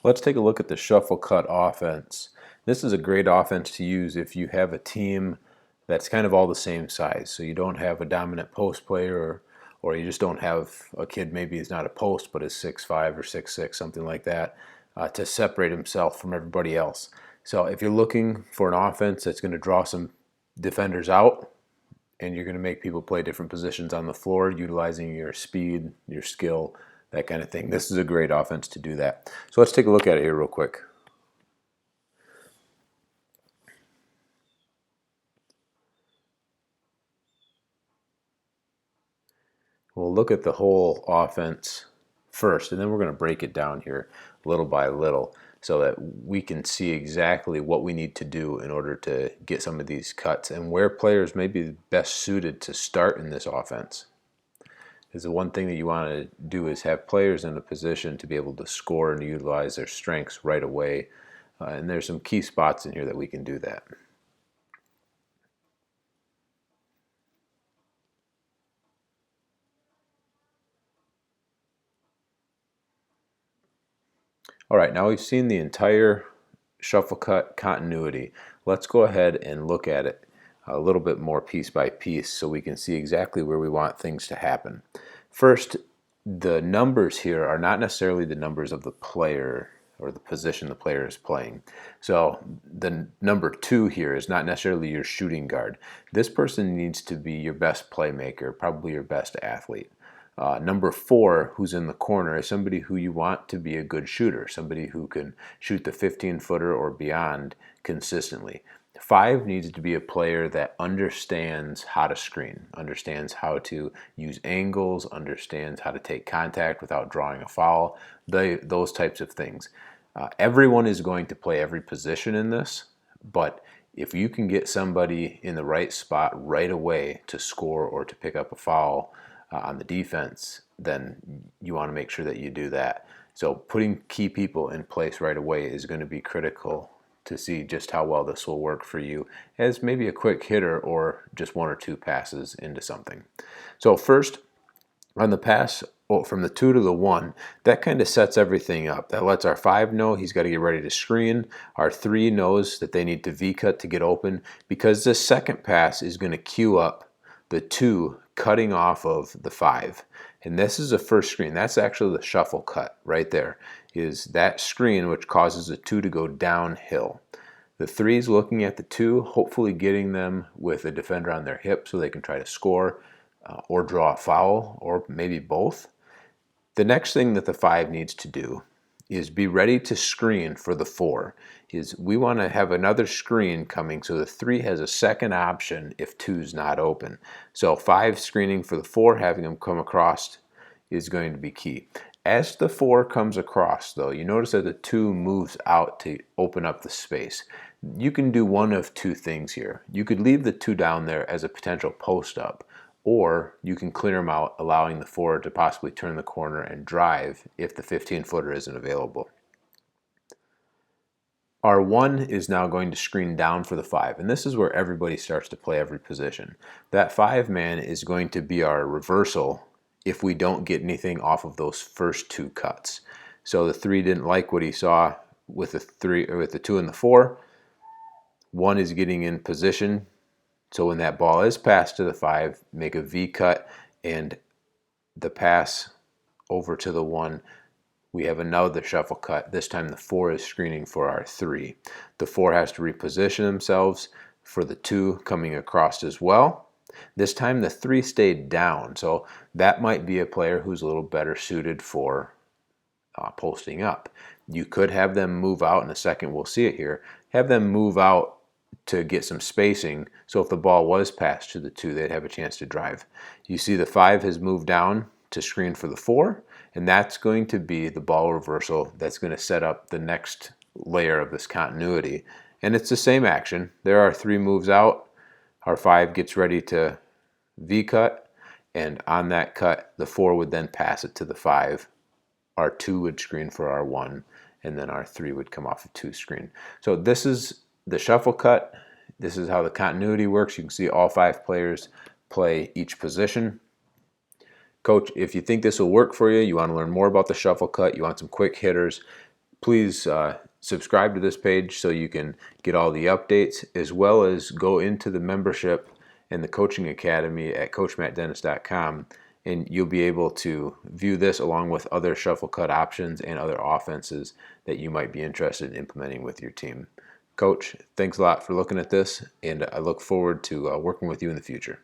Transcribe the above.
Let's take a look at the shuffle cut offense. This is a great offense to use if you have a team that's kind of all the same size. So you don't have a dominant post player, or you just don't have a kid, maybe he's not a post but is 6'5" or 6'6", something like that, to separate himself from everybody else. So if you're looking for an offense that's going to draw some defenders out, and you're going to make people play different positions on the floor, utilizing your speed, your skill, that kind of thing, this is a great offense to do that. So let's take a look at it here real quick. We'll look at the whole offense first, and then we're going to break it down here little by little so that we can see exactly what we need to do in order to get some of these cuts and where players may be best suited to start in this offense. Because the one thing that you want to do is have players in a position to be able to score and utilize their strengths right away. And there's some key spots in here that we can do that. All right, now we've seen the entire shuffle cut continuity. Let's go ahead and look at it a little bit more piece by piece so we can see exactly where we want things to happen. First, the numbers here are not necessarily the numbers of the player or the position the player is playing. So the number 2 here is not necessarily your shooting guard. This person needs to be your best playmaker, probably your best athlete. Number 4, who's in the corner, is somebody who you want to be a good shooter, somebody who can shoot the 15-footer or beyond consistently. 5 needs to be a player that understands how to screen, understands how to use angles, understands how to take contact without drawing a foul, those types of things. Everyone is going to play every position in this, but if you can get somebody in the right spot right away to score or to pick up a foul on the defense, then you want to make sure that you do that. So putting key people in place right away is going to be critical to see just how well this will work for you as maybe a quick hitter or just 1 or 2 passes into something. So first, on the pass from the 2 to the 1, that kind of sets everything up. That lets our 5 know he's got to get ready to screen. Our 3 knows that they need to V-cut to get open, because this second pass is going to cue up the 2 cutting off of the 5. And this is the first screen. That's actually the shuffle cut right there, is that screen which causes the 2 to go downhill. The 3 is looking at the 2, hopefully getting them with a defender on their hip so they can try to score or draw a foul, or maybe both. The next thing that the 5 needs to do is be ready to screen for the 4. Is we want to have another screen coming so the 3 has a second option if 2's not open. So 5 screening for the 4, having them come across is going to be key. As the 4 comes across, though, you notice that the 2 moves out to open up the space. You can do one of 2 things here. You could leave the 2 down there as a potential post up, or you can clear them out, allowing the 4 to possibly turn the corner and drive if the 15-footer isn't available. Our 1 is now going to screen down for the 5, and this is where everybody starts to play every position. That 5-man is going to be our reversal if we don't get anything off of those first 2 cuts. So the 3 didn't like what he saw with the 3 or with the 2 and the 4. 1 is getting in position. So when that ball is passed to the 5, make a V cut, and the pass over to the 1, we have another shuffle cut. This time the 4 is screening for our 3. The 4 has to reposition themselves for the 2 coming across as well. This time the 3 stayed down, so that might be a player who's a little better suited for posting up. You could have them move out in a second. We'll see it here. Have them move out to get some spacing, so if the ball was passed to the 2, they'd have a chance to drive. You see the 5 has moved down to screen for the 4, and that's going to be the ball reversal that's going to set up the next layer of this continuity. And it's the same action. There are 3 moves out. Our 5 gets ready to V-cut, and on that cut, the 4 would then pass it to the 5. Our 2 would screen for our 1, and then our 3 would come off a 2 screen. So this is the shuffle cut. This is how the continuity works. You can see all 5 players play each position. Coach, if you think this will work for you, you want to learn more about the shuffle cut, you want some quick hitters, Please subscribe to this page so you can get all the updates, as well as go into the membership and the coaching academy at coachmattdennis.com, and you'll be able to view this along with other shuffle cut options and other offenses that you might be interested in implementing with your team. Coach, thanks a lot for looking at this, and I look forward to working with you in the future.